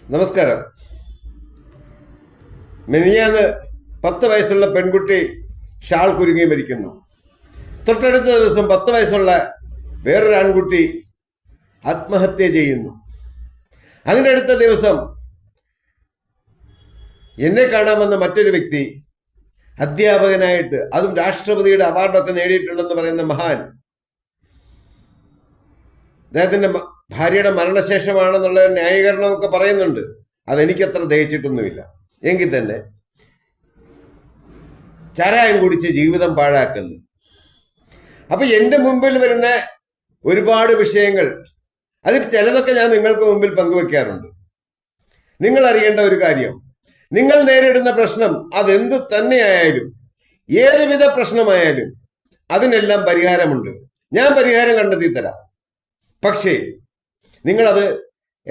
നമസ്കാരം. മിനിഞ്ഞാന്ന് 10 വയസ്സുള്ള പെൺകുട്ടി ഷാൾ കുരുങ്ങി മരിക്കുന്നു. തൊട്ടടുത്ത ദിവസം 10 വയസ്സുള്ള വേറൊരു ആൺകുട്ടി ആത്മഹത്യ ചെയ്യുന്നു. അതിൻ്റെ അടുത്ത ദിവസം എന്നെ കാണാമെന്ന മറ്റൊരു വ്യക്തി അധ്യാപകനായിട്ട്, അതും രാഷ്ട്രപതിയുടെ അവാർഡൊക്കെ നേടിയിട്ടുണ്ടെന്ന് പറയുന്ന മഹാൻ, അദ്ദേഹത്തിന്റെ ഭാര്യയുടെ മരണശേഷമാണെന്നുള്ള ന്യായീകരണമൊക്കെ പറയുന്നുണ്ട്. അതെനിക്കത്ര ദഹിച്ചിട്ടൊന്നുമില്ല. എങ്കിൽ തന്നെ ചാരായം കുടിച്ച് ജീവിതം പാഴാക്കുന്നു. അപ്പൊ എന്റെ മുമ്പിൽ വരുന്ന ഒരുപാട് വിഷയങ്ങൾ, അതിൽ ചിലതൊക്കെ ഞാൻ നിങ്ങൾക്ക് മുമ്പിൽ പങ്കുവെക്കാറുണ്ട്. നിങ്ങൾ അറിയേണ്ട ഒരു കാര്യം, നിങ്ങൾ നേരിടുന്ന പ്രശ്നം അതെന്ത് തന്നെയായാലും, ഏതുവിധ പ്രശ്നമായാലും അതിനെല്ലാം പരിഹാരമുണ്ട്. ഞാൻ പരിഹാരം കണ്ടെത്തി തരാം. പക്ഷേ നിങ്ങളത്